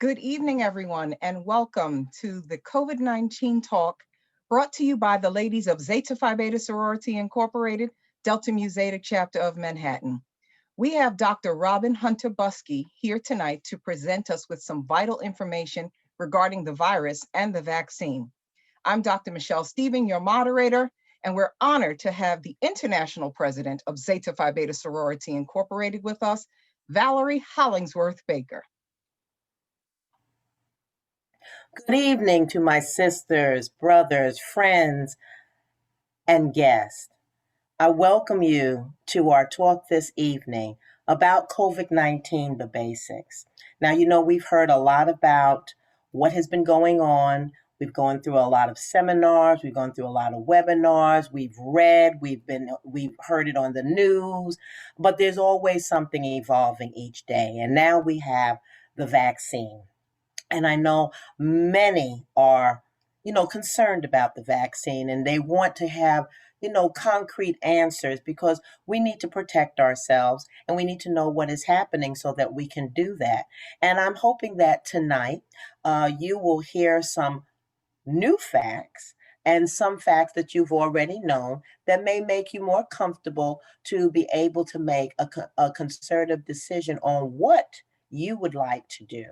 Good evening, everyone, and welcome to the COVID-19 talk brought to you by the ladies of Zeta Phi Beta Sorority Incorporated, Delta Mu Zeta Chapter of Manhattan. We have Dr. Robin Hunter-Busky here tonight to present us with some vital information regarding the virus and the vaccine. I'm Dr. Michelle Stephen, your moderator, and we're honored to have the international president of Zeta Phi Beta Sorority Incorporated with us, Valerie Hollingsworth Baker. Good evening to my sisters, brothers, friends, and guests. I welcome you to our talk this evening about COVID-19, the basics. Now, you know, we've heard a lot about what has been going on. We've gone through a lot of seminars, we've gone through a lot of webinars, we've read, we've heard it on the news, but there's always something evolving each day. And now we have the vaccine. And I know many are, concerned about the vaccine and they want to have, concrete answers because we need to protect ourselves and we need to know what is happening so that we can do that. And I'm hoping that tonight you will hear some new facts and some facts that you've already known that may make you more comfortable to be able to make a concerted decision on what you would like to do.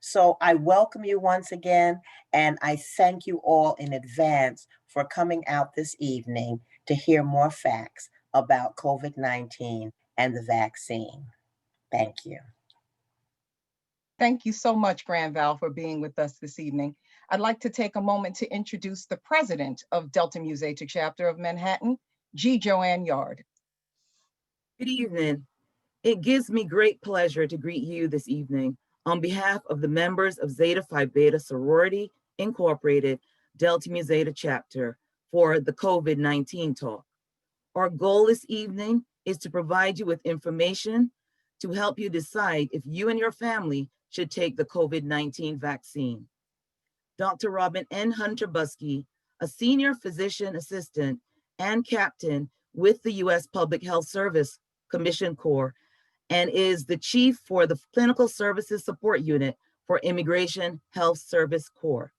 So I welcome you once again, and I thank you all in advance for coming out this evening to hear more facts about COVID-19 and the vaccine. Thank you. Thank you so much, Grand Val, for being with us this evening. I'd like to take a moment to introduce the president of Delta Mu Zeta Chapter of Manhattan, G. Joanne Yard. Good evening. It gives me great pleasure to greet you this evening on behalf of the members of Zeta Phi Beta Sorority Incorporated, Delta Mu Zeta Chapter for the COVID-19 talk. Our goal this evening is to provide you with information to help you decide if you and your family should take the COVID-19 vaccine. Dr. Robin N. Hunter-Busky, a senior physician assistant and captain with the U.S. Public Health Service Commission Corps, and is the chief for the Clinical Services Support Unit for Immigration Health Service Corps.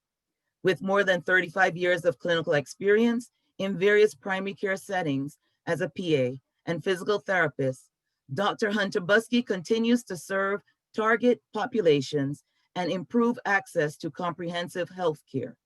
With more than 35 years of clinical experience in various primary care settings as a PA and physical therapist, Dr. Hunter-Busky continues to serve target populations and improve access to comprehensive health care.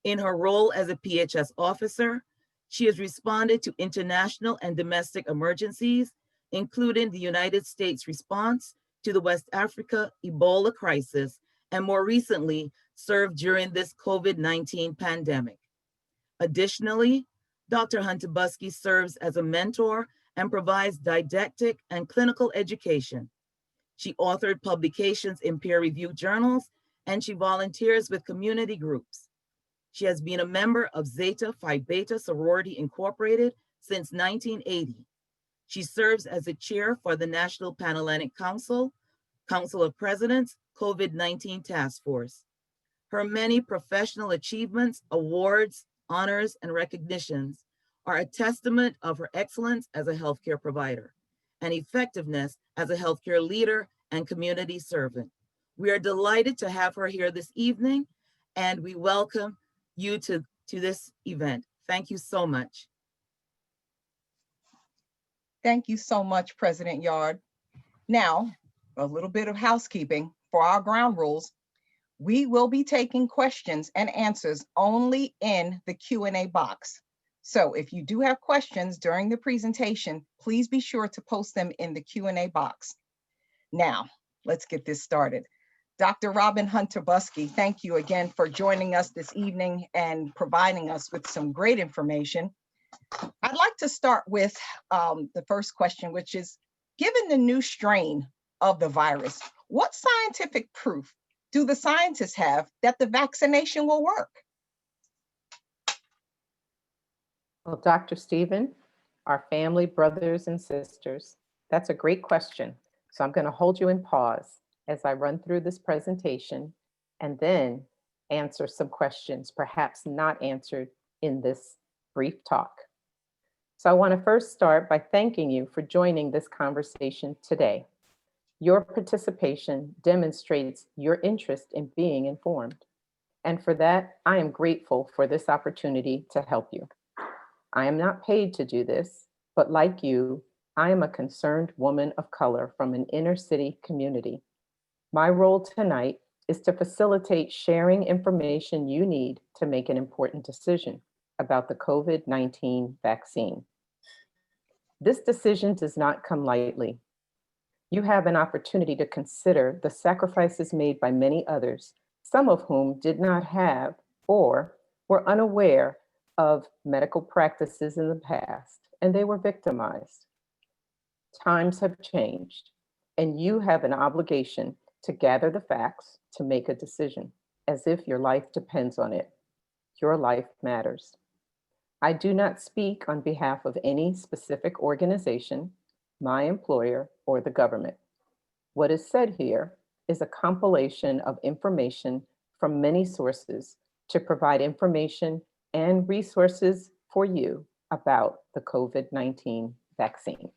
In her role as a PHS officer, she has responded to international and domestic emergencies, including the United States response to the West Africa Ebola crisis, and more recently, served during this COVID-19 pandemic. Additionally, Dr. Hunter-Busky serves as a mentor and provides didactic and clinical education. She authored publications in peer-reviewed journals, and she volunteers with community groups. She has been a member of Zeta Phi Beta Sorority Incorporated since 1980. She serves as a chair for the National Pan-Atlantic Council of Presidents COVID-19 Task Force. Her many professional achievements, awards, honors, and recognitions are a testament of her excellence as a healthcare provider and effectiveness as a healthcare leader and community servant. We are delighted to have her here this evening, and we welcome you to this event. Thank you so much. Thank you so much, President Yard. Now, a little bit of housekeeping for our ground rules. We will be taking questions and answers only in the Q&A box. So if you do have questions during the presentation, please be sure to post them in the Q&A box. Now, let's get this started. Dr. Robin Hunter-Busky, thank you again for joining us this evening and providing us with some great information. I'd like to start with the first question, which is, given the new strain of the virus, what scientific proof do the scientists have that the vaccination will work? Well, Dr. Stephen, our family, brothers and sisters, that's a great question. So I'm going to hold you in pause as I run through this presentation and then answer some questions, perhaps not answered in this brief talk. So I want to first start by thanking you for joining this conversation today. Your participation demonstrates your interest in being informed. And for that, I am grateful for this opportunity to help you. I am not paid to do this, but like you, I am a concerned woman of color from an inner city community. My role tonight is to facilitate sharing information you need to make an important decision about the COVID-19 vaccine. This decision does not come lightly. You have an opportunity to consider the sacrifices made by many others, some of whom did not have or were unaware of medical practices in the past, and they were victimized. Times have changed, and you have an obligation to gather the facts to make a decision, as if your life depends on it. Your life matters. I do not speak on behalf of any specific organization, my employer, or the government. What is said here is a compilation of information from many sources to provide information and resources for you about the COVID-19 vaccine.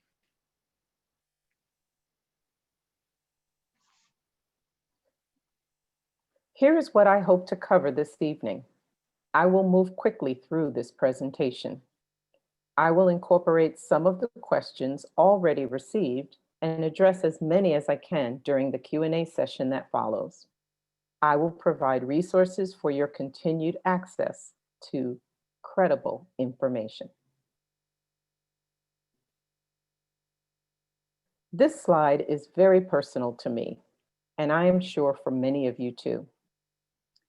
Here is what I hope to cover this evening. I will move quickly through this presentation. I will incorporate some of the questions already received and address as many as I can during the Q&A session that follows. I will provide resources for your continued access to credible information. This slide is very personal to me, and I am sure for many of you too.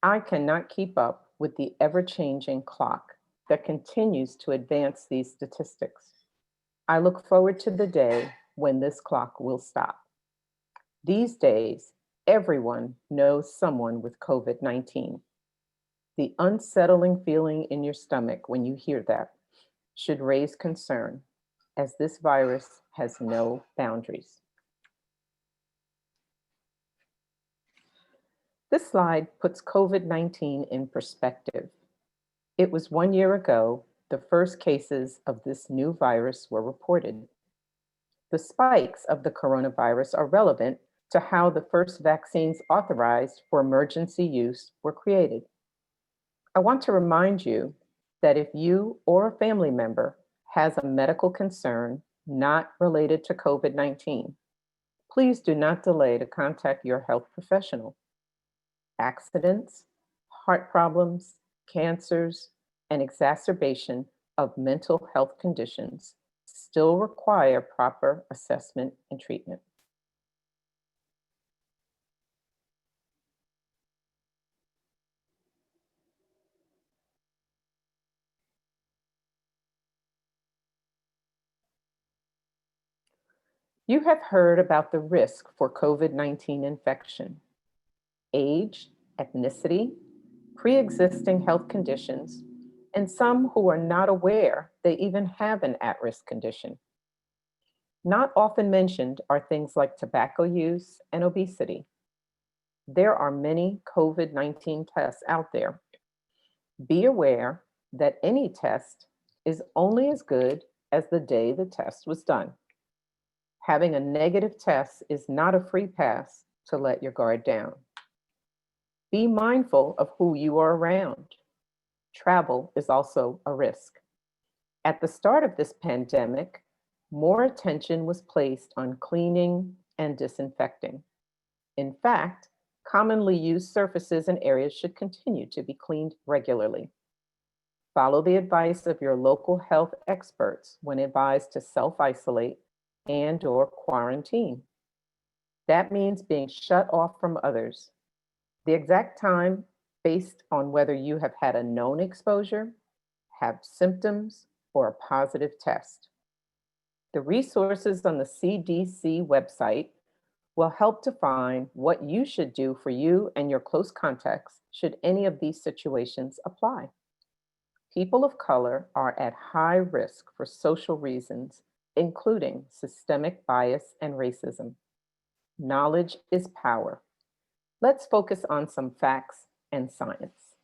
I cannot keep up with the ever-changing clock that continues to advance these statistics. I look forward to the day when this clock will stop. These days, everyone knows someone with COVID-19. The unsettling feeling in your stomach when you hear that should raise concern, as this virus has no boundaries. This slide puts COVID-19 in perspective. It was 1 year ago, the first cases of this new virus were reported. The spikes of the coronavirus are relevant to how the first vaccines authorized for emergency use were created. I want to remind you that if you or a family member has a medical concern not related to COVID-19, please do not delay to contact your health professional. Accidents, heart problems, cancers, and exacerbation of mental health conditions still require proper assessment and treatment. You have heard about the risk for COVID-19 infection. Age, ethnicity, pre-existing health conditions, and some who are not aware they even have an at-risk condition. Not often mentioned are things like tobacco use and obesity. There are many COVID-19 tests out there. Be aware that any test is only as good as the day the test was done. Having a negative test is not a free pass to let your guard down. Be mindful of who you are around. Travel is also a risk. At the start of this pandemic, more attention was placed on cleaning and disinfecting. In fact, commonly used surfaces and areas should continue to be cleaned regularly. Follow the advice of your local health experts when advised to self-isolate and/or quarantine. That means being shut off from others. The exact time based on whether you have had a known exposure, have symptoms, or a positive test. The resources on the CDC website will help define what you should do for you and your close contacts should any of these situations apply. People of color are at high risk for social reasons, including systemic bias and racism. Knowledge is power. Let's focus on some facts and science.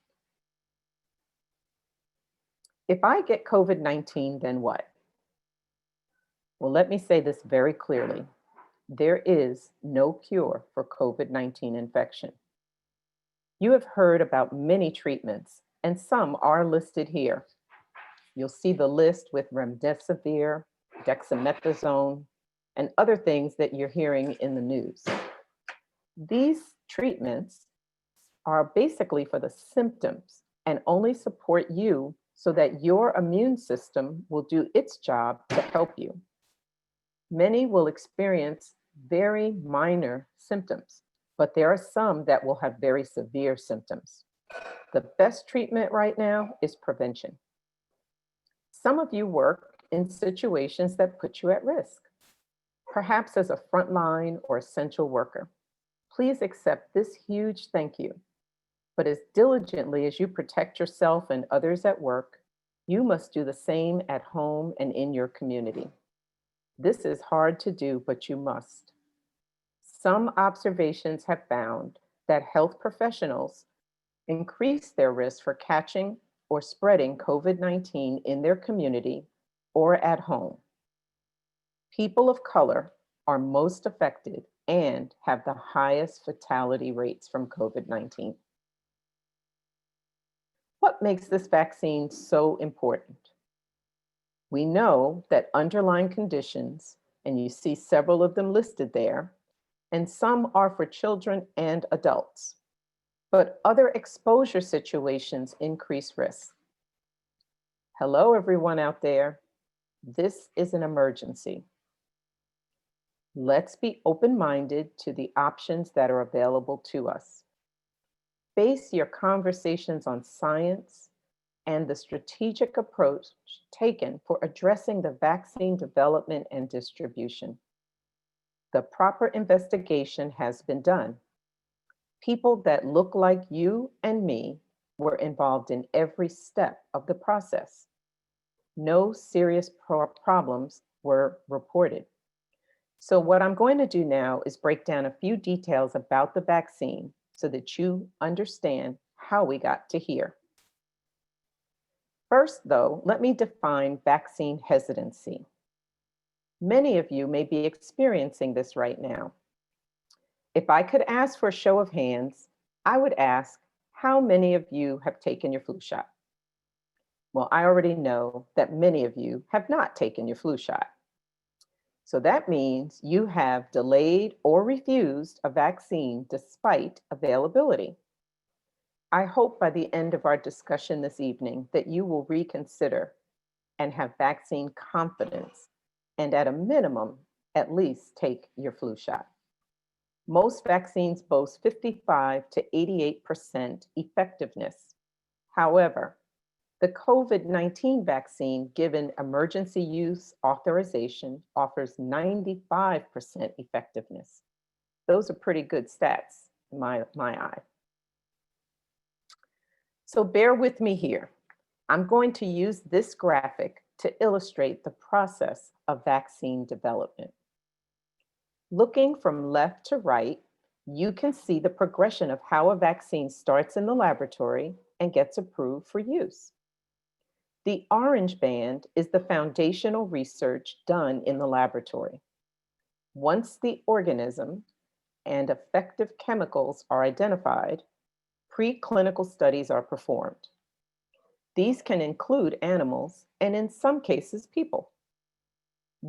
If I get COVID-19, then what? Well, let me say this very clearly. There is no cure for COVID-19 infection. You have heard about many treatments, and some are listed here. You'll see the list with remdesivir, dexamethasone, and other things that you're hearing in the news. These treatments are basically for the symptoms and only support you so that your immune system will do its job to help you. Many will experience very minor symptoms, but there are some that will have very severe symptoms. The best treatment right now is prevention. Some of you work in situations that put you at risk, perhaps as a frontline or essential worker. Please accept this huge thank you. But as diligently as you protect yourself and others at work, you must do the same at home and in your community. This is hard to do, but you must. Some observations have found that health professionals increase their risk for catching or spreading COVID-19 in their community or at home. People of color are most affected and have the highest fatality rates from COVID-19. What makes this vaccine so important? We know that underlying conditions, and you see several of them listed there, and some are for children and adults, but other exposure situations increase risk. Hello, everyone out there. This is an emergency. Let's be open-minded to the options that are available to us. Base your conversations on science and the strategic approach taken for addressing the vaccine development and distribution. The proper investigation has been done. People that look like you and me were involved in every step of the process. No serious problems were reported. So what I'm going to do now is break down a few details about the vaccine so that you understand how we got to here. First, though, let me define vaccine hesitancy. Many of you may be experiencing this right now. If I could ask for a show of hands, I would ask, how many of you have taken your flu shot? Well, I already know that many of you have not taken your flu shot. So that means you have delayed or refused a vaccine despite availability. I hope by the end of our discussion this evening that you will reconsider and have vaccine confidence, and at a minimum, at least take your flu shot. Most vaccines boast 55 to 88% effectiveness. However, the COVID-19 vaccine given emergency use authorization offers 95% effectiveness. Those are pretty good stats in my eye. So bear with me here. I'm going to use this graphic to illustrate the process of vaccine development. Looking from left to right, you can see the progression of how a vaccine starts in the laboratory and gets approved for use. The orange band is the foundational research done in the laboratory. Once the organism and effective chemicals are identified, preclinical studies are performed. These can include animals and in some cases people.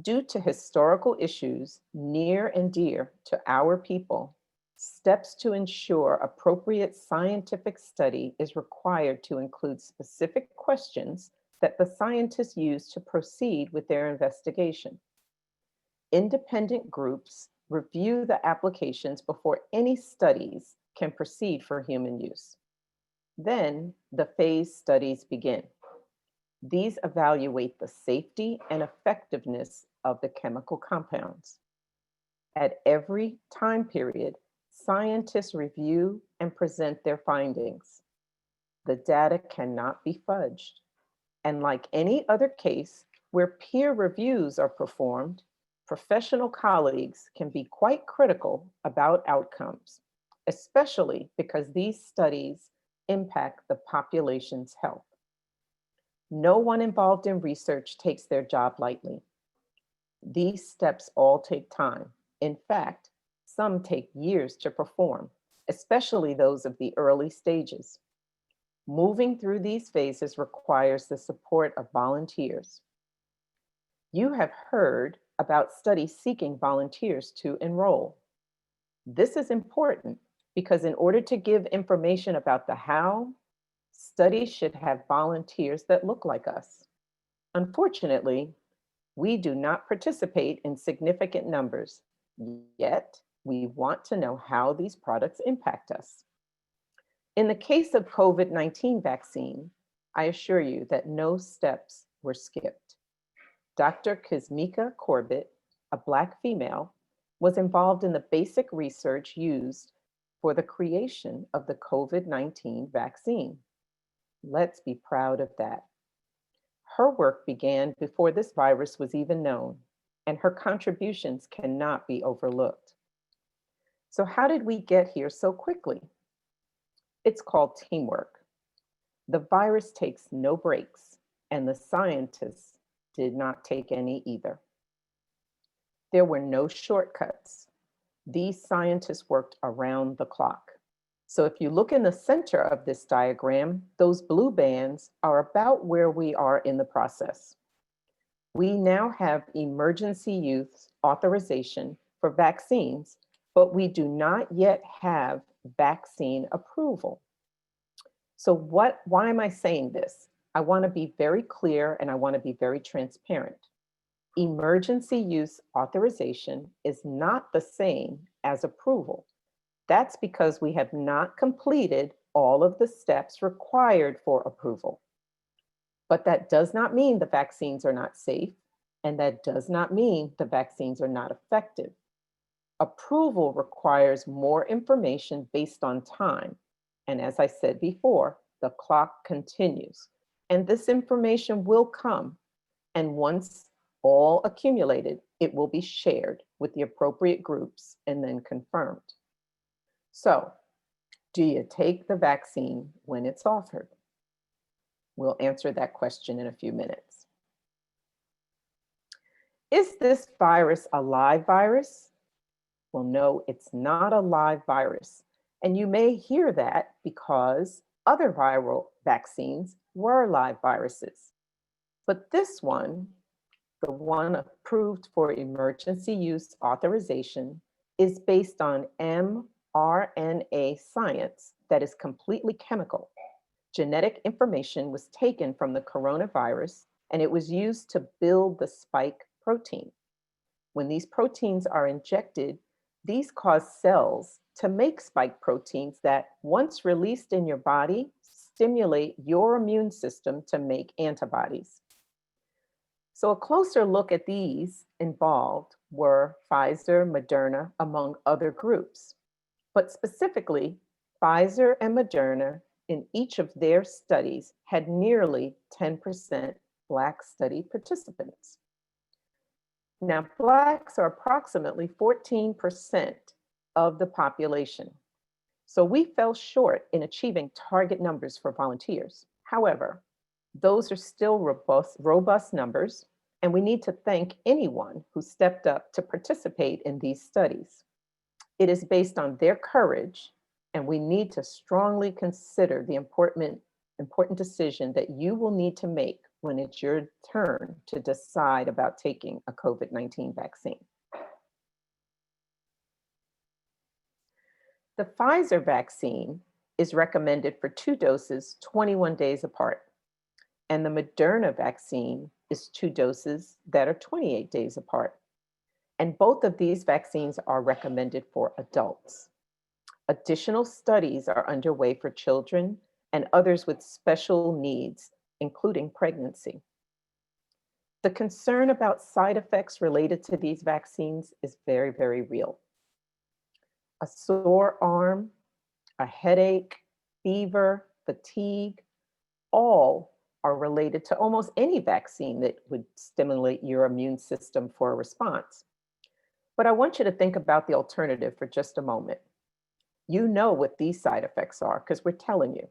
Due to historical issues near and dear to our people, steps to ensure appropriate scientific study is required to include specific questions that the scientists use to proceed with their investigation. Independent groups review the applications before any studies can proceed for human use. Then the phase studies begin. These evaluate the safety and effectiveness of the chemical compounds. At every time period, scientists review and present their findings. The data cannot be fudged. And like any other case where peer reviews are performed, professional colleagues can be quite critical about outcomes, especially because these studies impact the population's health. No one involved in research takes their job lightly. These steps all take time, In fact, some take years to perform, especially those of the early stages. Moving through these phases requires the support of volunteers. You have heard about studies seeking volunteers to enroll. This is important because in order to give information about the how, studies should have volunteers that look like us. Unfortunately, we do not participate in significant numbers, yet we want to know how these products impact us. In the case of COVID-19 vaccine, I assure you that no steps were skipped. Dr. Kizmika Corbett, a Black female, was involved in the basic research used for the creation of the COVID-19 vaccine. Let's be proud of that. Her work began before this virus was even known, and her contributions cannot be overlooked. So how did we get here so quickly? It's called teamwork. The virus takes no breaks, and the scientists did not take any either. There were no shortcuts. These scientists worked around the clock. So if you look in the center of this diagram, those blue bands are about where we are in the process. We now have emergency use authorization for vaccines, but we do not yet have vaccine approval. So why am I saying this? I want to be very clear and I want to be very transparent. Emergency use authorization is not the same as approval. That's because we have not completed all of the steps required for approval. But that does not mean the vaccines are not safe, and that does not mean the vaccines are not effective. Approval requires more information based on time. And as I said before, the clock continues. And this information will come. And once all accumulated, it will be shared with the appropriate groups and then confirmed. So, do you take the vaccine when it's offered? We'll answer that question in a few minutes. Is this virus a live virus? Well, no, it's not a live virus. And you may hear that because other viral vaccines were live viruses. But this one, the one approved for emergency use authorization, is based on mRNA science that is completely chemical. Genetic information was taken from the coronavirus and it was used to build the spike protein. When these proteins are injected, these cause cells to make spike proteins that, once released in your body, stimulate your immune system to make antibodies. So a closer look at these involved were Pfizer, Moderna, among other groups. But specifically, Pfizer and Moderna in each of their studies had nearly 10% Black study participants. Now, Blacks are approximately 14% of the population. So we fell short in achieving target numbers for volunteers. However, those are still robust numbers, and we need to thank anyone who stepped up to participate in these studies. It is based on their courage, and we need to strongly consider the important decision that you will need to make when it's your turn to decide about taking a COVID-19 vaccine. The Pfizer vaccine is recommended for 2 doses 21 days apart, and the Moderna vaccine is 2 doses that are 28 days apart. And both of these vaccines are recommended for adults. Additional studies are underway for children and others with special needs, including pregnancy. The concern about side effects related to these vaccines is very, very real. A sore arm, a headache, fever, fatigue, all are related to almost any vaccine that would stimulate your immune system for a response. But I want you to think about the alternative for just a moment. You know what these side effects are because we're telling you.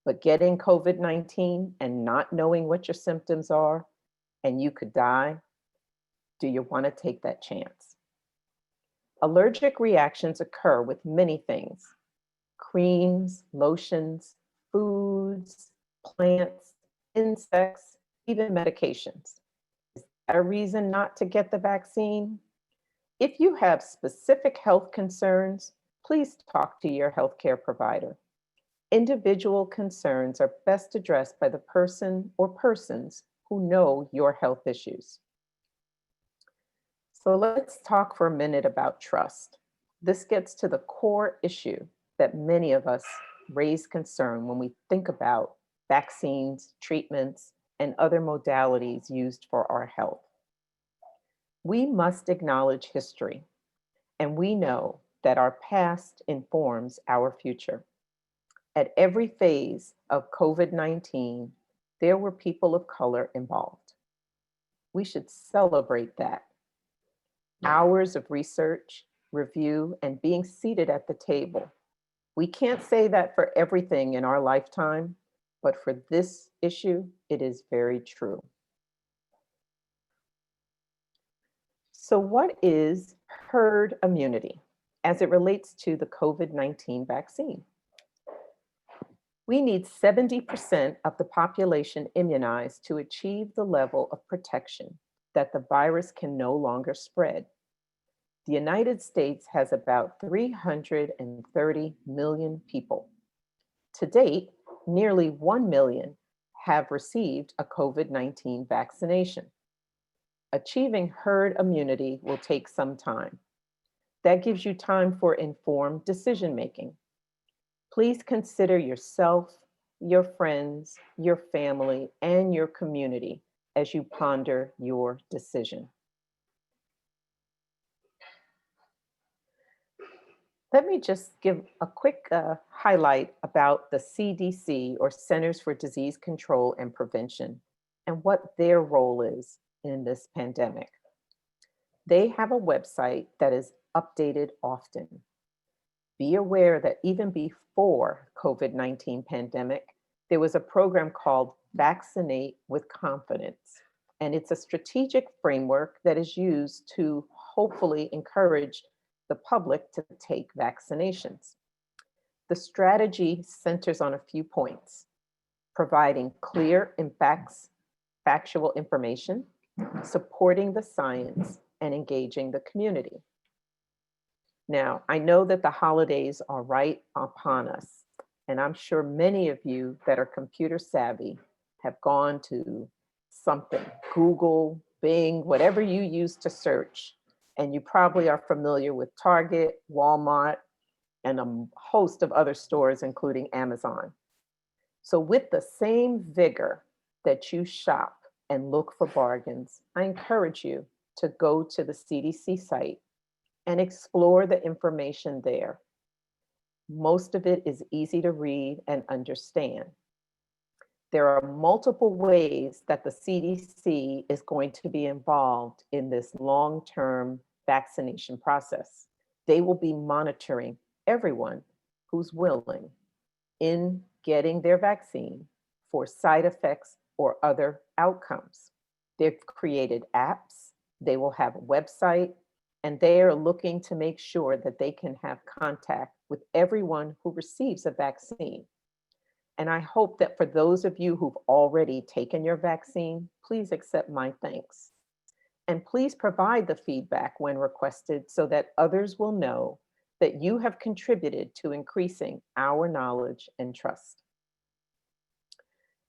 But getting COVID-19 and not knowing what your symptoms are, and you could die, do you want to take that chance? Allergic reactions occur with many things: creams, lotions, foods, plants, insects, even medications. Is that a reason not to get the vaccine? If you have specific health concerns, please talk to your healthcare provider. Individual concerns are best addressed by the person or persons who know your health issues. So let's talk for a minute about trust. This gets to the core issue that many of us raise concern when we think about vaccines, treatments, and other modalities used for our health. We must acknowledge history, and we know that our past informs our future. At every phase of COVID-19, there were people of color involved. We should celebrate that. Hours of research, review, and being seated at the table. We can't say that for everything in our lifetime, but for this issue, it is very true. So what is herd immunity as it relates to the COVID-19 vaccine? We need 70% of the population immunized to achieve the level of protection that the virus can no longer spread. The United States has about 330 million people. To date, nearly 1 million have received a COVID-19 vaccination. Achieving herd immunity will take some time. That gives you time for informed decision-making. Please consider yourself, your friends, your family, and your community as you ponder your decision. Let me just give a quick highlight about the CDC, or Centers for Disease Control and Prevention, and what their role is in this pandemic. They have a website that is updated often. Be aware that even before COVID-19 pandemic, there was a program called Vaccinate with Confidence, and it's a strategic framework that is used to hopefully encourage the public to take vaccinations. The strategy centers on a few points: providing clear and factual information, supporting the science, and engaging the community. Now, I know that the holidays are right upon us, and I'm sure many of you that are computer savvy have gone to something, Google, Bing, whatever you use to search, and you probably are familiar with Target, Walmart, and a host of other stores, including Amazon. So with the same vigor that you shop and look for bargains, I encourage you to go to the CDC site and explore the information there. Most of it is easy to read and understand. There are multiple ways that the CDC is going to be involved in this long-term vaccination process. They will be monitoring everyone who's willing in getting their vaccine for side effects or other outcomes. They've created apps, they will have a website, and they are looking to make sure that they can have contact with everyone who receives a vaccine. And I hope that for those of you who've already taken your vaccine, please accept my thanks. And please provide the feedback when requested so that others will know that you have contributed to increasing our knowledge and trust.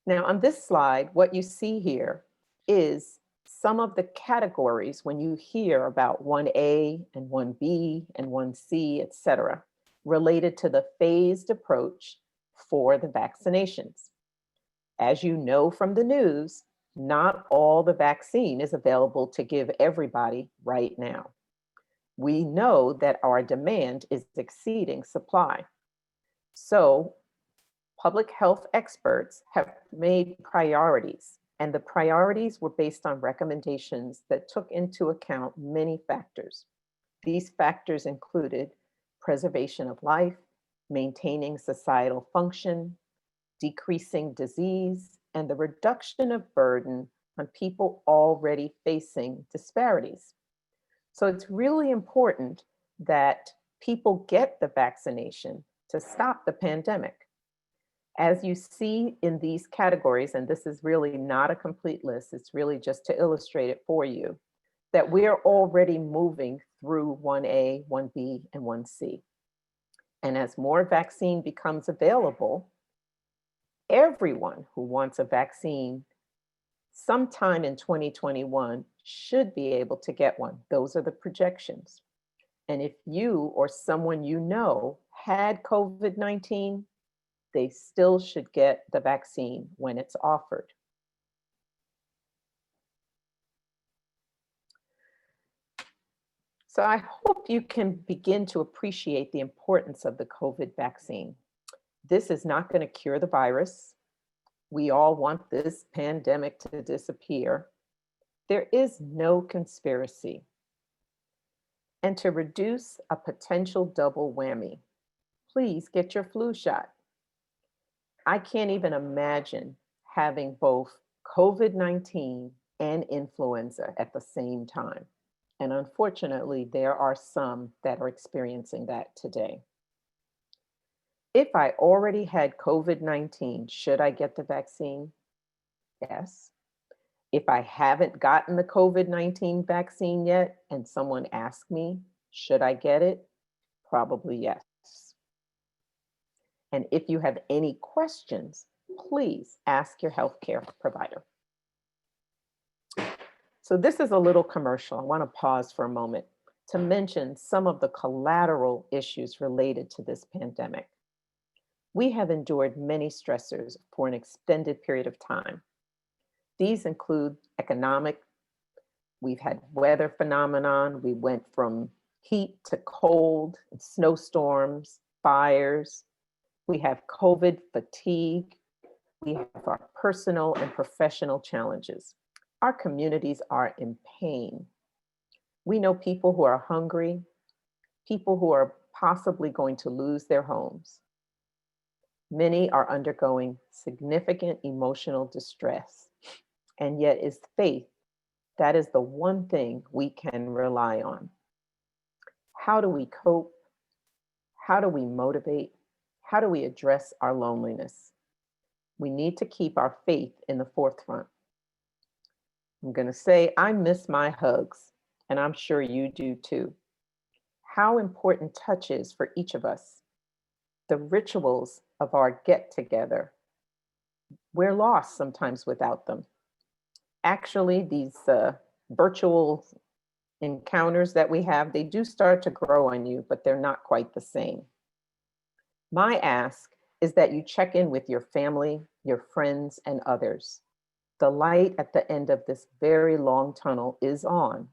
Now, on this slide, what you see here is some of the categories when you hear about 1A and 1B and 1C, et cetera, related to the phased approach for the vaccinations. As you know from the news, not all the vaccine is available to give everybody right now. We know that our demand is exceeding supply. So public health experts have made priorities, and the priorities were based on recommendations that took into account many factors. These factors included preservation of life, maintaining societal function, decreasing disease, and the reduction of burden on people already facing disparities. So it's really important that people get the vaccination to stop the pandemic. As you see in these categories, and this is really not a complete list, it's really just to illustrate it for you, that we're already moving through 1A, 1B, and 1C. And as more vaccine becomes available, everyone who wants a vaccine sometime in 2021 should be able to get one. Those are the projections. And if you or someone you know had COVID-19, they still should get the vaccine when it's offered. So I hope you can begin to appreciate the importance of the COVID vaccine. This is not going to cure the virus. We all want this pandemic to disappear. There is no conspiracy. And to reduce a potential double whammy, please get your flu shot. I can't even imagine having both COVID-19 and influenza at the same time. And unfortunately, there are some that are experiencing that today. If I already had COVID-19, should I get the vaccine? Yes. If I haven't gotten the COVID-19 vaccine yet and someone asked me, should I get it? Probably yes. And if you have any questions, please ask your healthcare provider. So this is a little commercial. I want to pause for a moment to mention some of the collateral issues related to this pandemic. We have endured many stressors for an extended period of time. These include economic, we've had weather phenomenon, we went from heat to cold, snowstorms, fires, we have COVID fatigue, we have our personal and professional challenges. Our communities are in pain. We know people who are hungry, people who are possibly going to lose their homes. Many are undergoing significant emotional distress, and yet it's faith that is the one thing we can rely on. How do we cope? How do we motivate? How do we address our loneliness? We need to keep our faith in the forefront. I'm going to say, I miss my hugs, and I'm sure you do too. How important touch is for each of us. The rituals of our get-together, we're lost sometimes without them. Actually, these virtual encounters that we have, they do start to grow on you, but they're not quite the same. My ask is that you check in with your family, your friends, and others. The light at the end of this very long tunnel is on.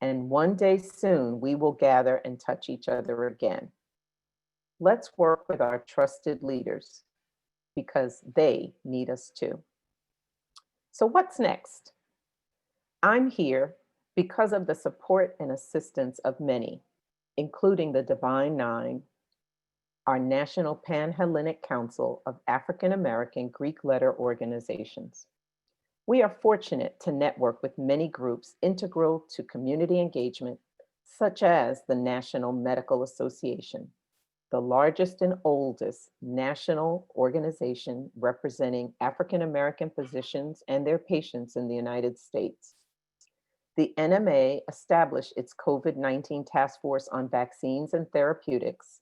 And one day soon, we will gather and touch each other again. Let's work with our trusted leaders because they need us too. So what's next? I'm here because of the support and assistance of many, including the Divine Nine, our National Pan-Hellenic Council of African American Greek letter organizations. We are fortunate to network with many groups integral to community engagement, such as the National Medical Association, the largest and oldest national organization representing African American physicians and their patients in the United States. The NMA established its COVID-19 Task Force on Vaccines and Therapeutics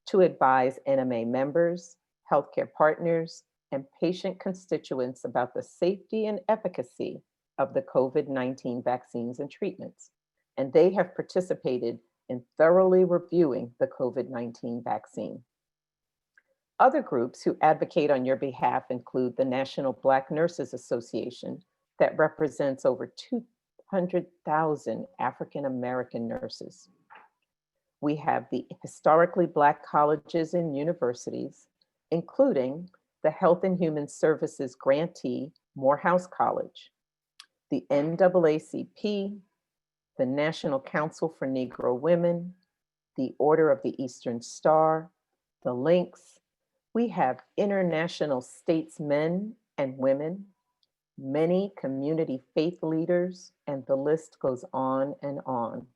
to advise NMA members, healthcare partners, and patient constituents about the safety and efficacy of the COVID-19 vaccines and treatments. And they have participated in thoroughly reviewing the COVID-19 vaccine. Other groups who advocate on your behalf include the National Black Nurses Association that represents over 200,000 African American nurses. We have the historically Black colleges and universities, including the Health and Human Services grantee, Morehouse College, the NAACP, the National Council for Negro Women, the Order of the Eastern Star, the Links. We have international statesmen and women, many community faith leaders, and the list goes on and on.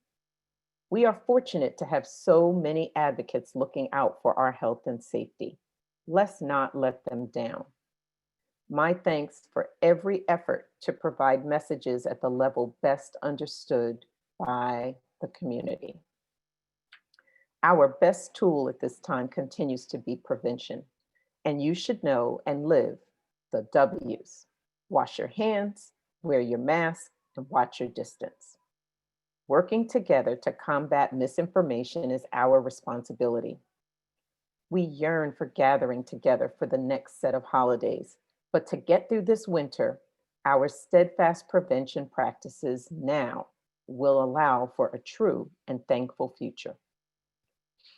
We are fortunate to have so many advocates looking out for our health and safety. Let's not let them down. My thanks for every effort to provide messages at the level best understood by the community. Our best tool at this time continues to be prevention, and you should know and live the W's. Wash your hands, wear your mask, and watch your distance. Working together to combat misinformation is our responsibility. We yearn for gathering together for the next set of holidays, but to get through this winter, our steadfast prevention practices now will allow for a true and thankful future.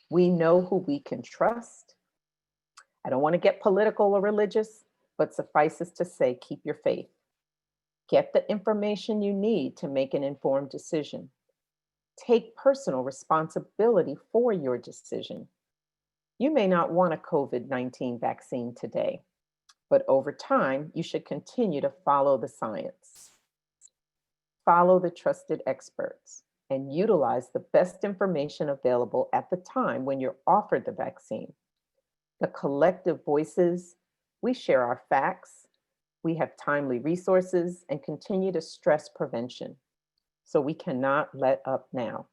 We know who we can trust. I don't want to get political or religious, but suffices to say, keep your faith. Get the information you need to make an informed decision. Take personal responsibility for your decision. You may not want a COVID-19 vaccine today, but over time, you should continue to follow the science. Follow the trusted experts and utilize the best information available at the time when you're offered the vaccine. The collective voices, we share our facts, we have timely resources, and continue to stress prevention. So we cannot let up now.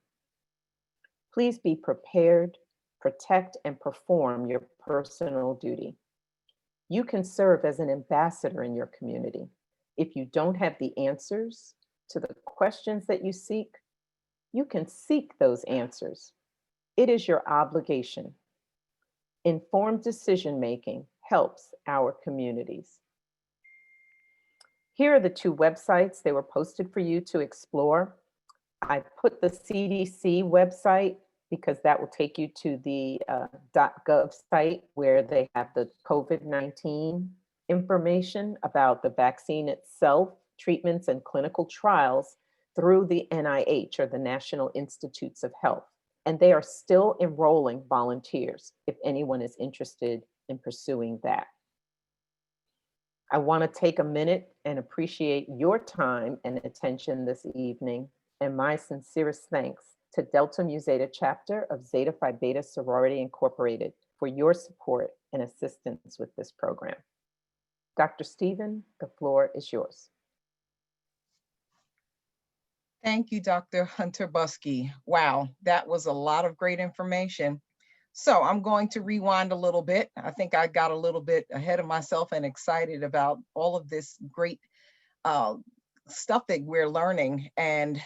Please be prepared, protect, and perform your personal duty. You can serve as an ambassador in your community. If you don't have the answers to the questions that you seek, you can seek those answers. It is your obligation. Informed decision-making helps our communities. Here are the two websites. They were posted for you to explore. I put the CDC website because that will take you to the .gov site where they have the COVID-19 information about the vaccine itself, treatments, and clinical trials through the NIH, or the National Institutes of Health. And they are still enrolling volunteers if anyone is interested in pursuing that. I want to take a minute and appreciate your time and attention this evening, and my sincerest thanks to Delta Mu Zeta Chapter of Zeta Phi Beta Sorority Incorporated for your support and assistance with this program. Dr. Stephen, the floor is yours. Thank you, Dr. Hunter-Busky. Wow, that was a lot of great information. So I'm going to rewind a little bit. I think I got a little bit ahead of myself and excited about all of this great stuff that we're learning. And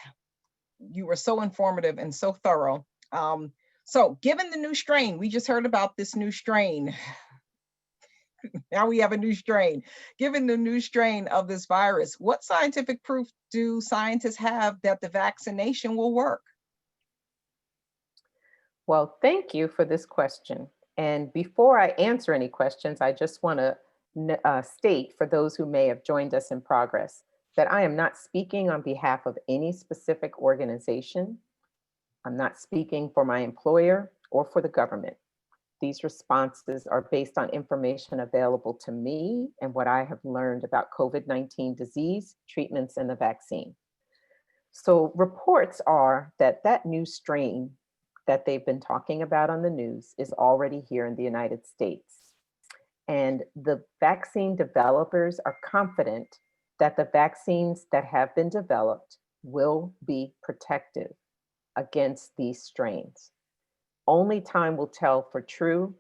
you were so informative and so thorough. So given the new strain, we just heard about this new strain. Now we have a new strain. Given the new strain of this virus, what scientific proof do scientists have that the vaccination will work? Well, thank you for this question. And before I answer any questions, I just want to state for those who may have joined us in progress that I am not speaking on behalf of any specific organization. I'm not speaking for my employer or for the government. These responses are based on information available to me and what I have learned about COVID-19 disease, treatments, and the vaccine. So reports are that that new strain that they've been talking about on the news is already here in the United States. And the vaccine developers are confident that the vaccines that have been developed will be protective against these strains. Only time will tell for true,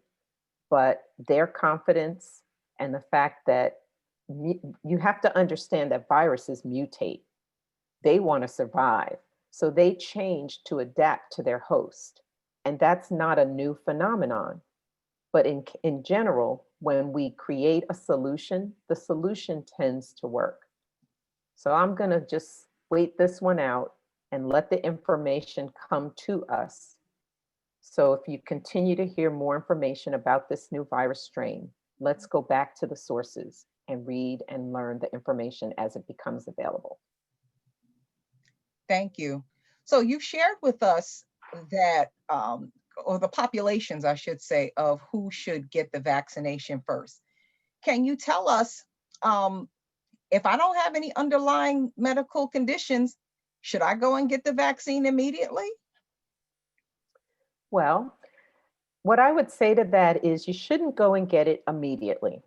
but their confidence and the fact that you have to understand that viruses mutate. They want to survive. So they change to adapt to their host. And that's not a new phenomenon. But in general, when we create a solution, the solution tends to work. So I'm going to just wait this one out and let the information come to us. So if you continue to hear more information about this new virus strain, let's go back to the sources and read and learn the information as it becomes available. Thank you. So you've shared with us that, or the populations, I should say, of who should get the vaccination first. Can you tell us, if I don't have any underlying medical conditions, should I go and get the vaccine immediately? Well, what I would say to that is you shouldn't go and get it immediately.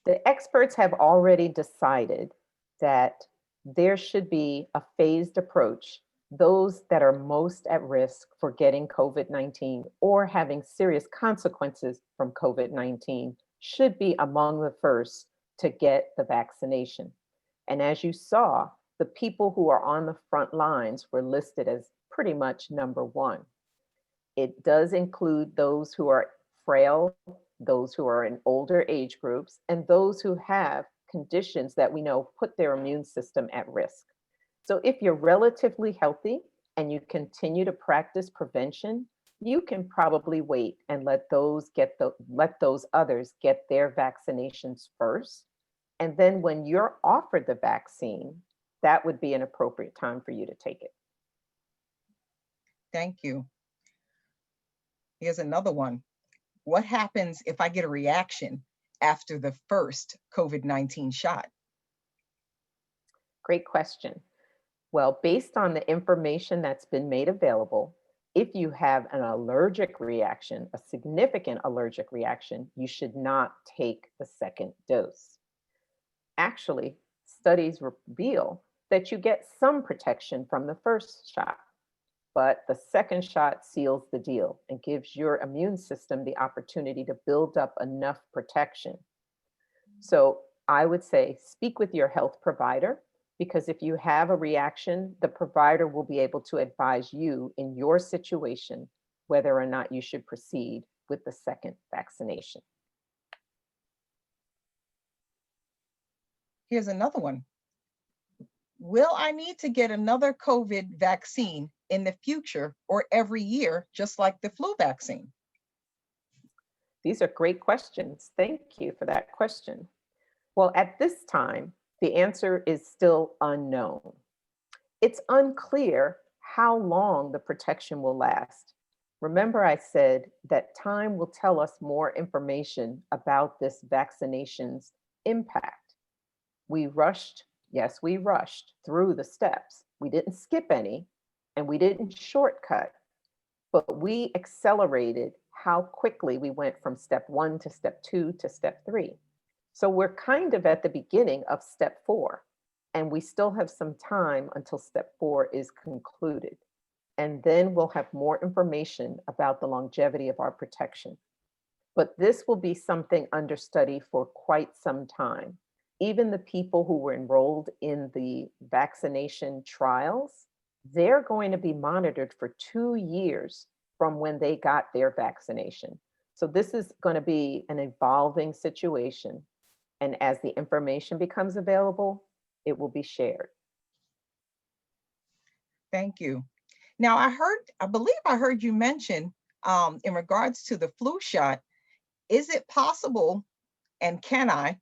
The experts have already decided that there should be a phased approach. Those that are most at risk for getting COVID-19 or having serious consequences from COVID-19 should be among the first to get the vaccination. And as you saw, the people who are on the front lines were listed as pretty much number one. It does include those who are frail, those who are in older age groups, and those who have conditions that we know put their immune system at risk. So if you're relatively healthy and you continue to practice prevention, you can probably wait and let those others get their vaccinations first. And then when you're offered the vaccine, that would be an appropriate time for you to take it. Thank you. Here's another one. What happens if I get a reaction after the first COVID-19 shot? Great question. Well, based on the information that's been made available, if you have an allergic reaction, a significant allergic reaction, you should not take the second dose. Actually, studies reveal that you get some protection from the first shot, but the second shot seals the deal and gives your immune system the opportunity to build up enough protection. So I would say speak with your health provider, because if you have a reaction, the provider will be able to advise you in your situation whether or not you should proceed with the second vaccination. Here's another one. Will I need to get another COVID vaccine in the future or every year, just like the flu vaccine? These are great questions. Thank you for that question. Well, at this time, the answer is still unknown. It's unclear how long the protection will last. Remember, I said that time will tell us more information about this vaccination's impact. We rushed through the steps. We didn't skip any, and we didn't shortcut, but we accelerated how quickly we went from step 1 to step 2 to step 3. So we're kind of at the beginning of step 4, and we still have some time until step 4 is concluded. And then we'll have more information about the longevity of our protection. But this will be something under study for quite some time. Even the people who were enrolled in the vaccination trials, they're going to be monitored for 2 years from when they got their vaccination. So this is going to be an evolving situation. And as the information becomes available, it will be shared. Thank you. Now, I believe I heard you mention in regards to the flu shot, is it possible and can I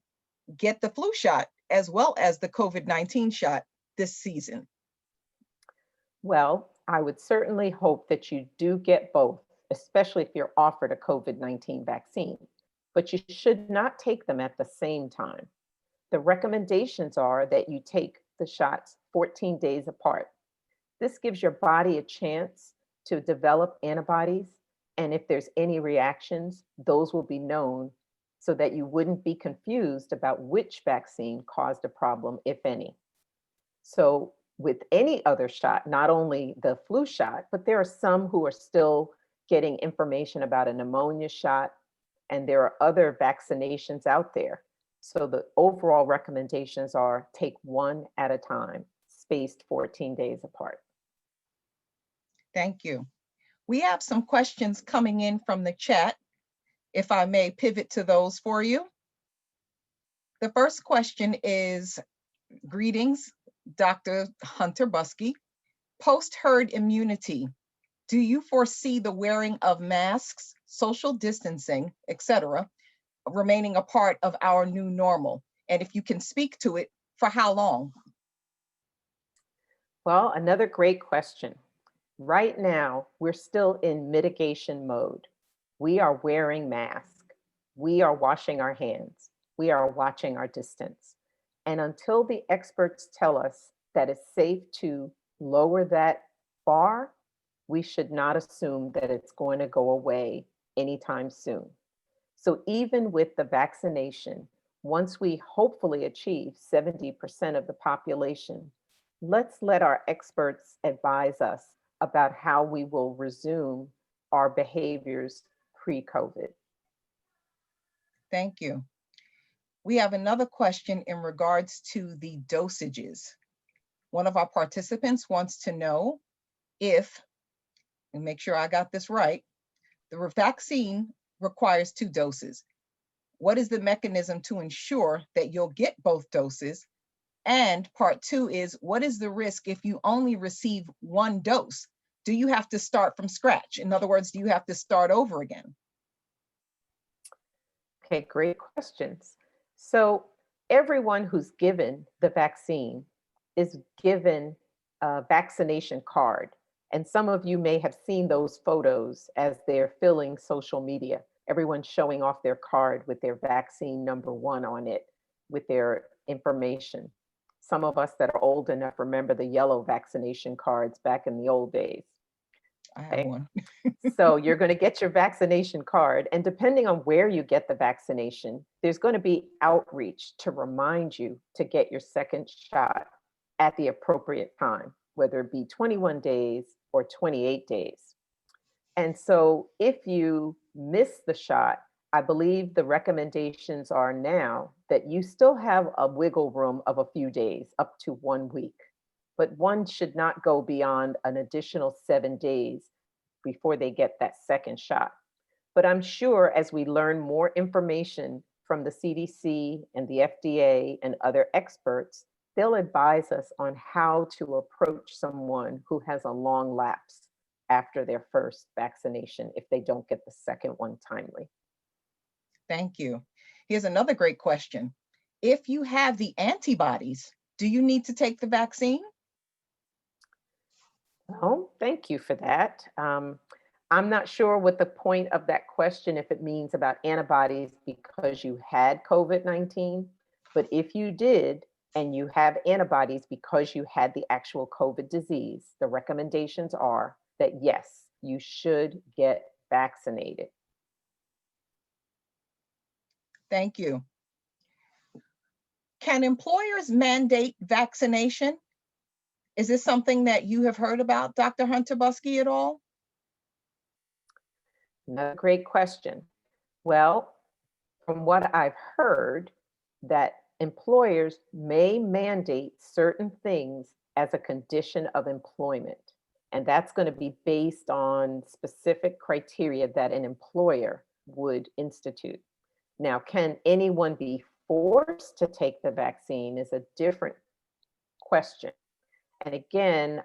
get the flu shot as well as the COVID-19 shot this season? Well, I would certainly hope that you do get both, especially if you're offered a COVID-19 vaccine, but you should not take them at the same time. The recommendations are that you take the shots 14 days apart. This gives your body a chance to develop antibodies, and if there's any reactions, those will be known so that you wouldn't be confused about which vaccine caused a problem, if any. So with any other shot, not only the flu shot, but there are some who are still getting information about a pneumonia shot, and there are other vaccinations out there. So the overall recommendations are take one at a time, spaced 14 days apart. Thank you. We have some questions coming in from the chat, if I may pivot to those for you. The first question is, greetings, Dr. Hunter-Busky. Post-herd immunity, do you foresee the wearing of masks, social distancing, etc., remaining a part of our new normal? And if you can speak to it, for how long? Well, another great question. Right now, we're still in mitigation mode. We are wearing masks. We are washing our hands. We are watching our distance. And until the experts tell us that it's safe to lower that bar, we should not assume that it's going to go away anytime soon. So even with the vaccination, once we hopefully achieve 70% of the population, let's let our experts advise us about how we will resume our behaviors pre-COVID. Thank you. We have another question in regards to the dosages. One of our participants wants to know if, and make sure I got this right, the vaccine requires 2 doses. What is the mechanism to ensure that you'll get both doses? And part 2 is, what is the risk if you only receive 1 dose? Do you have to start from scratch? In other words, do you have to start over again? Okay, great questions. So everyone who's given the vaccine is given a vaccination card. And some of you may have seen those photos as they're filling social media. Everyone's showing off their card with their vaccine number 1 on it, with their information. Some of us that are old enough remember the yellow vaccination cards back in the old days. I have one. So you're going to get your vaccination card, and depending on where you get the vaccination, there's going to be outreach to remind you to get your second shot at the appropriate time, whether it be 21 days or 28 days. And so if you miss the shot, I believe the recommendations are now that you still have a wiggle room of a few days, up to 1 week, but one should not go beyond an additional 7 days before they get that second shot. But I'm sure as we learn more information from the CDC and the FDA and other experts, they'll advise us on how to approach someone who has a long lapse after their first vaccination if they don't get the second one timely. Thank you. Here's another great question. If you have the antibodies, do you need to take the vaccine? Oh, thank you for that. I'm not sure what the point of that question, if it means about antibodies because you had COVID-19, but if you did and you have antibodies because you had the actual COVID disease, the recommendations are that yes, you should get vaccinated. Thank you. Can employers mandate vaccination? Is this something that you have heard about, Dr. Hunter-Busky, at all? Another great question. Well, from what I've heard, that employers may mandate certain things as a condition of employment. And that's going to be based on specific criteria that an employer would institute. Now, can anyone be forced to take the vaccine is a different question. And again,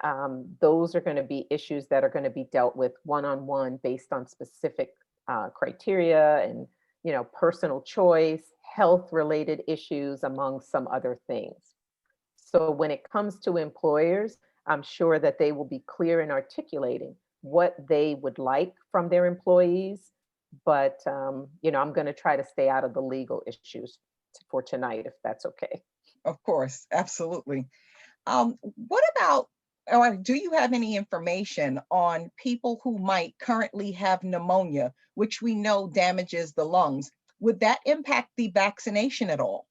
those are going to be issues that are going to be dealt with one-on-one based on specific criteria and, personal choice, health-related issues, among some other things. So when it comes to employers, I'm sure that they will be clear in articulating what they would like from their employees. But, I'm going to try to stay out of the legal issues for tonight, if that's okay. Of course, absolutely. What about, or do you have any information on people who might currently have pneumonia, which we know damages the lungs? Would that impact the vaccination at all?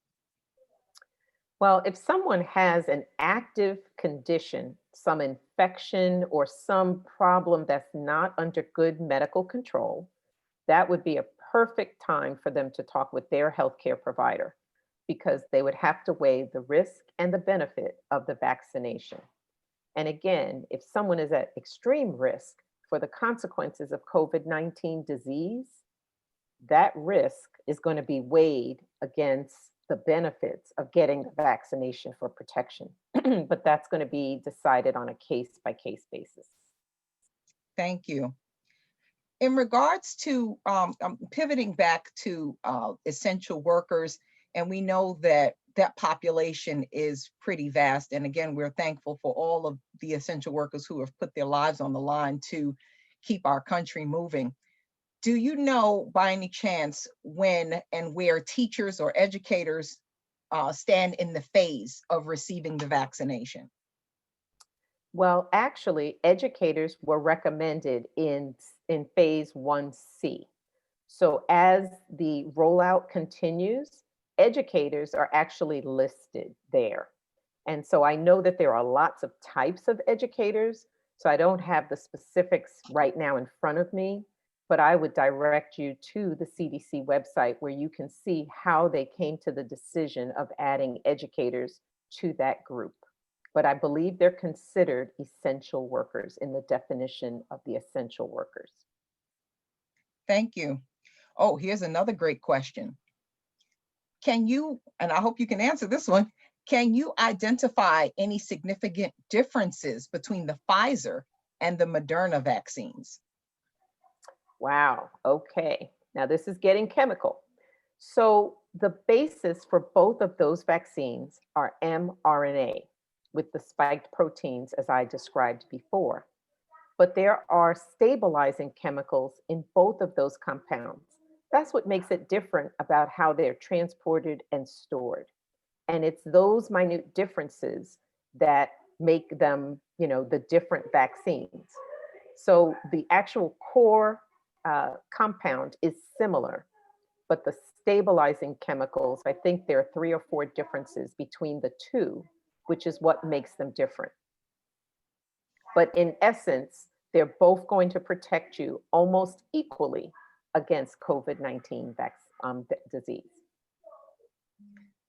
Well, if someone has an active condition, some infection or some problem that's not under good medical control, that would be a perfect time for them to talk with their healthcare provider, because they would have to weigh the risk and the benefit of the vaccination. And again, if someone is at extreme risk for the consequences of COVID-19 disease, that risk is going to be weighed against the benefits of getting the vaccination for protection. But that's going to be decided on a case-by-case basis. Thank you. In regards to pivoting back to essential workers, and we know that that population is pretty vast. And again, we're thankful for all of the essential workers who have put their lives on the line to keep our country moving. Do you know by any chance when and where teachers or educators stand in the phase of receiving the vaccination? Well, actually, educators were recommended in phase 1C. So as the rollout continues, educators are actually listed there. And so I know that there are lots of types of educators, so I don't have the specifics right now in front of me, but I would direct you to the CDC website where you can see how they came to the decision of adding educators to that group. But I believe they're considered essential workers in the definition of the essential workers. Thank you. Oh, here's another great question. Can you, and I hope you can answer this one, can you identify any significant differences between the Pfizer and the Moderna vaccines? Wow, okay. Now this is getting chemical. So the basis for both of those vaccines are mRNA with the spiked proteins as I described before. But there are stabilizing chemicals in both of those compounds. That's what makes it different about how they're transported and stored. And it's those minute differences that make them, the different vaccines. So the actual core compound is similar, but the stabilizing chemicals, I think there are 3 or 4 differences between the two, which is what makes them different. But in essence, they're both going to protect you almost equally against COVID-19 disease.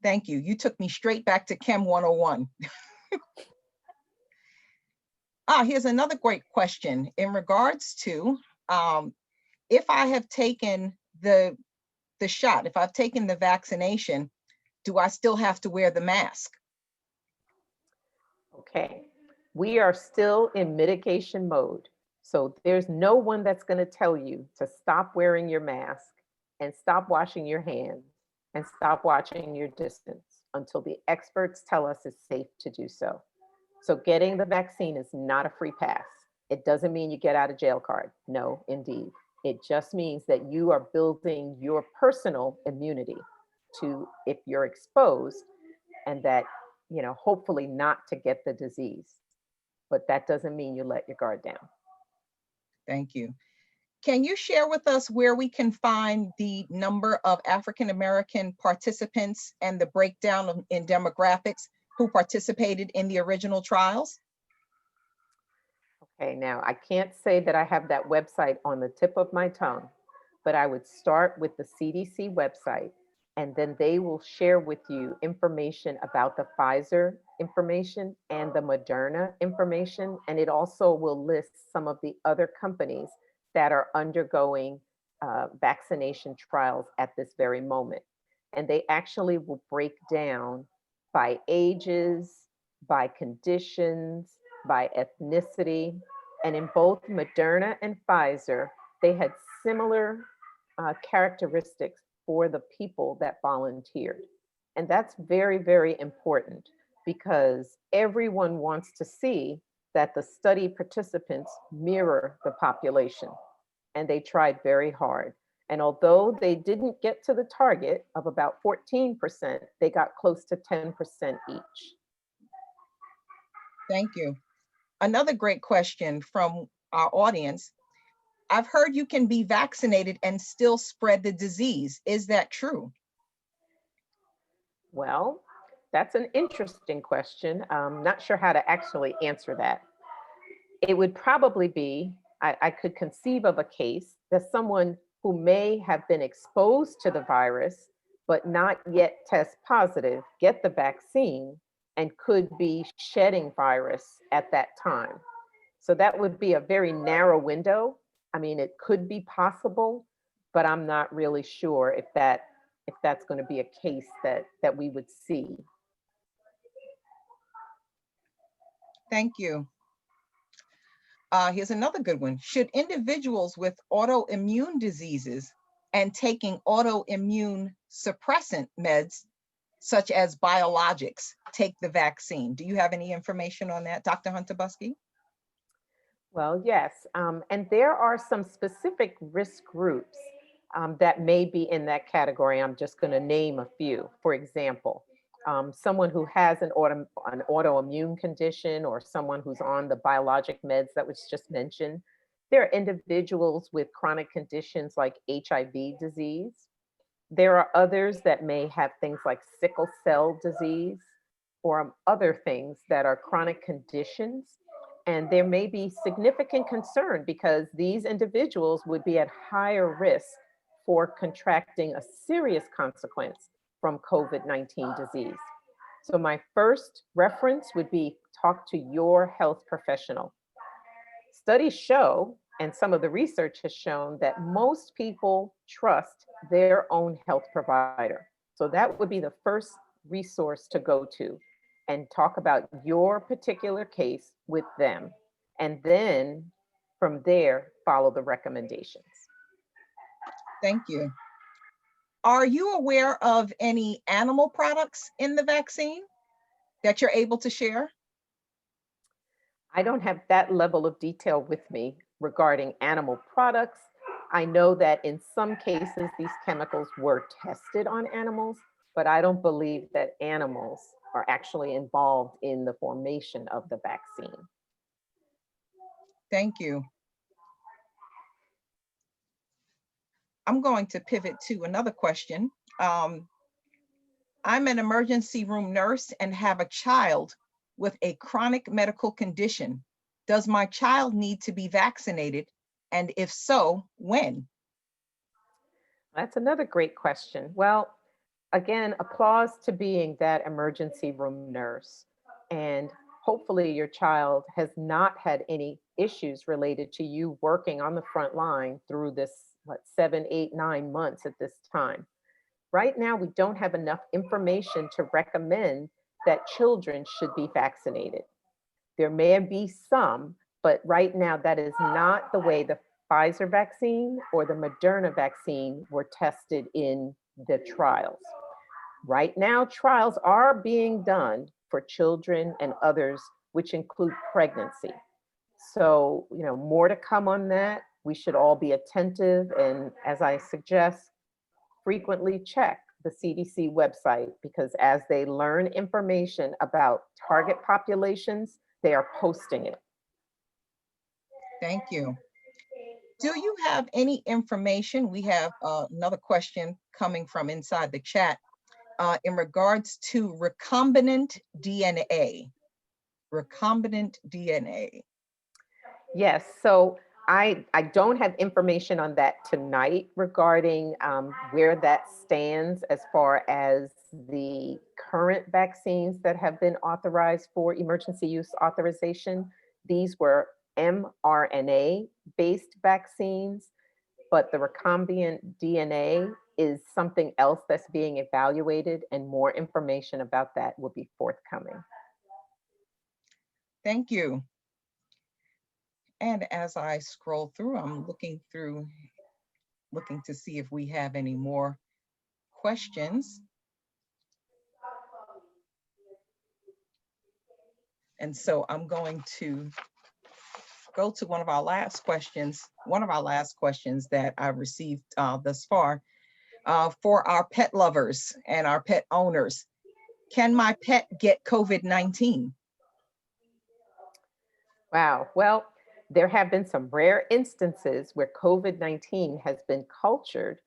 Thank you. You took me straight back to Chem 101. Here's another great question in regards to if I have taken the shot, if I've taken the vaccination, do I still have to wear the mask? Okay, we are still in mitigation mode. So there's no one that's going to tell you to stop wearing your mask and stop washing your hands and stop watching your distance until the experts tell us it's safe to do so. So getting the vaccine is not a free pass. It doesn't mean you get out of jail card. No, indeed. It just means that you are building your personal immunity to if you're exposed, and that, hopefully not to get the disease. But that doesn't mean you let your guard down. Thank you. Can you share with us where we can find the number of African-American participants and the breakdown in demographics who participated in the original trials? Okay, now I can't say that I have that website on the tip of my tongue, but I would start with the CDC website, and then they will share with you information about the Pfizer information and the Moderna information. And it also will list some of the other companies that are undergoing vaccination trials at this very moment. And they actually will break down by ages, by conditions, by ethnicity. And in both Moderna and Pfizer, they had similar characteristics for the people that volunteered. And that's very, very important because everyone wants to see that the study participants mirror the population. And they tried very hard. And although they didn't get to the target of about 14%, they got close to 10% each. Thank you. Another great question from our audience. I've heard you can be vaccinated and still spread the disease. Is that true? Well, that's an interesting question. I'm not sure how to actually answer that. It would probably be, I could conceive of a case that someone who may have been exposed to the virus, but not yet test positive, get the vaccine and could be shedding virus at that time. So that would be a very narrow window. I mean, it could be possible, but I'm not really sure if that's going to be a case that we would see. Thank you. Here's another good one. Should individuals with autoimmune diseases and taking autoimmune suppressant meds, such as biologics, take the vaccine? Do you have any information on that, Dr. Hunter-Busky? Well, yes. And there are some specific risk groups that may be in that category. I'm just going to name a few. For example, someone who has an autoimmune condition or someone who's on the biologic meds that was just mentioned. There are individuals with chronic conditions like HIV disease. There are others that may have things like sickle cell disease or other things that are chronic conditions. And there may be significant concern because these individuals would be at higher risk for contracting a serious consequence from COVID-19 disease. So my first reference would be talk to your health professional. Studies show, and some of the research has shown, that most people trust their own health provider. So that would be the first resource to go to and talk about your particular case with them. And then from there, follow the recommendations. Thank you. Are you aware of any animal products in the vaccine that you're able to share? I don't have that level of detail with me regarding animal products. I know that in some cases, these chemicals were tested on animals, but I don't believe that animals are actually involved in the formation of the vaccine. Thank you. I'm going to pivot to another question. I'm an emergency room nurse and have a child with a chronic medical condition. Does my child need to be vaccinated? And if so, when? That's another great question. Well, again, applause to being that emergency room nurse. And hopefully your child has not had any issues related to you working on the front line through this, 7, 8, 9 months at this time. Right now, we don't have enough information to recommend that children should be vaccinated. There may be some, but right now that is not the way the Pfizer vaccine or the Moderna vaccine were tested in the trials. Right now, trials are being done for children and others, which include pregnancy. So, more to come on that. We should all be attentive. And as I suggest, frequently check the CDC website, because as they learn information about target populations, they are posting it. Thank you. Do you have any information? We have another question coming from inside the chat in regards to recombinant DNA. Recombinant DNA. Yes, so I don't have information on that tonight regarding where that stands as far as the current vaccines that have been authorized for emergency use authorization. These were mRNA-based vaccines, but the recombinant DNA is something else that's being evaluated, and more information about that will be forthcoming. Thank you. And as I scroll through, I'm looking to see if we have any more questions. And so I'm going to go to one of our last questions that I've received thus far. For our pet lovers and our pet owners, can my pet get COVID-19? Wow, well, there have been some rare instances where COVID-19 has been cultured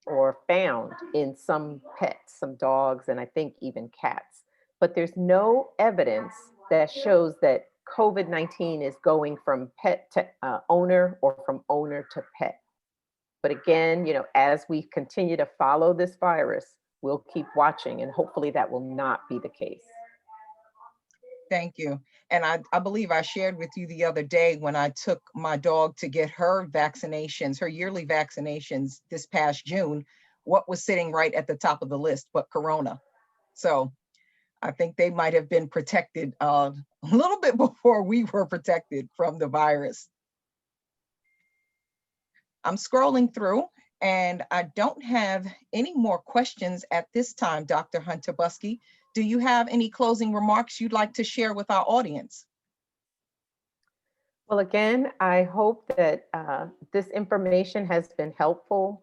or found in some pets, some dogs, and I think even cats. But there's no evidence that shows that COVID-19 is going from pet to owner or from owner to pet. But again, as we continue to follow this virus, we'll keep watching, and hopefully that will not be the case. Thank you. And I believe I shared with you the other day when I took my dog to get her vaccinations, her yearly vaccinations this past June, what was sitting right at the top of the list but Corona. So I think they might have been protected a little bit before we were protected from the virus. I'm scrolling through and I don't have any more questions at this time, Dr. Hunter-Busky. Do you have any closing remarks you'd like to share with our audience? Well, again, I hope that this information has been helpful.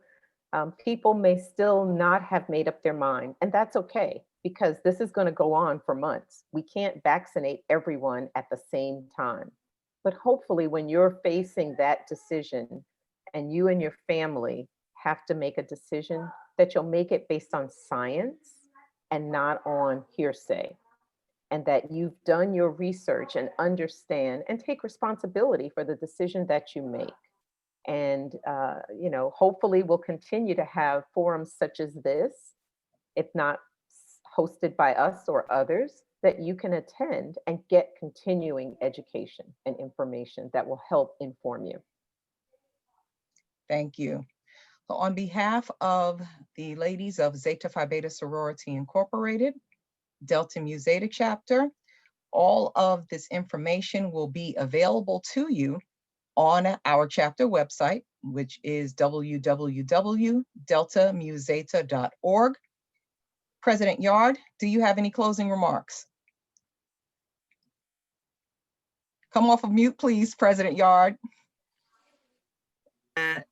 people may still not have made up their mind, and that's okay, because this is going to go on for months. We can't vaccinate everyone at the same time. But hopefully, when you're facing that decision and you and your family have to make a decision, that you'll make it based on science and not on hearsay, and that you've done your research and understand and take responsibility for the decision that you make. And hopefully we'll continue to have forums such as this, if not hosted by us or others, that you can attend and get continuing education and information that will help inform you. Thank you. So on behalf of the ladies of Zeta Phi Beta Sorority Incorporated, Delta Mu Zeta Chapter, all of this information will be available to you on our chapter website, which is www.deltamuzeta.org. President Yard, do you have any closing remarks? Come off of mute, please, President Yard. I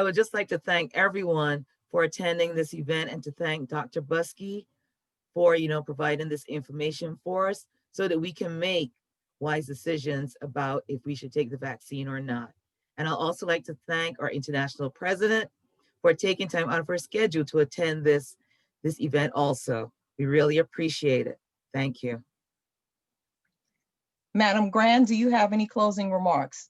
would just like to thank everyone for attending this event, and to thank Dr. Busky for providing this information for us so that we can make wise decisions about if we should take the vaccine or not. And I'll also like to thank our international president for taking time out of her schedule to attend this event also. We really appreciate it. Thank you. Madam Grand, do you have any closing remarks?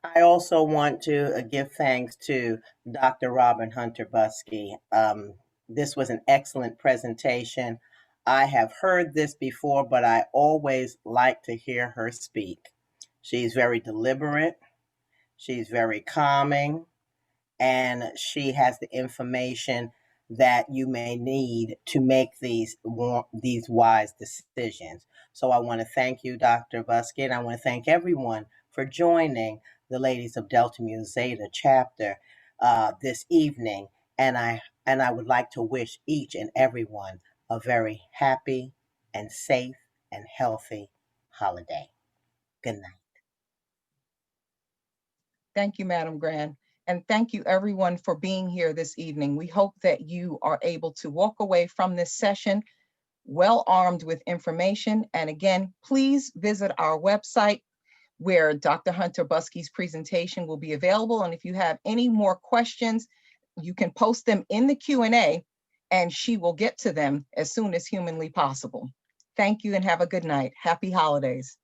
I also want to give thanks to Dr. Robin Hunter-Busky. This was an excellent presentation. I have heard this before, but I always like to hear her speak. She's very deliberate, she's very calming, and she has the information that you may need to make these wise decisions. So I want to thank you, Dr. Busky, and I want to thank everyone for joining the ladies of Delta Mu Zeta Chapter this evening. And I would like to wish each and everyone a very happy and safe and healthy holiday. Good night. Thank you, Madam Grand. And thank you everyone for being here this evening. We hope that you are able to walk away from this session well armed with information. And again, please visit our website where Dr. Hunter-Busky's presentation will be available. And if you have any more questions, you can post them in the Q&A and she will get to them as soon as humanly possible. Thank you and have a good night. Happy holidays.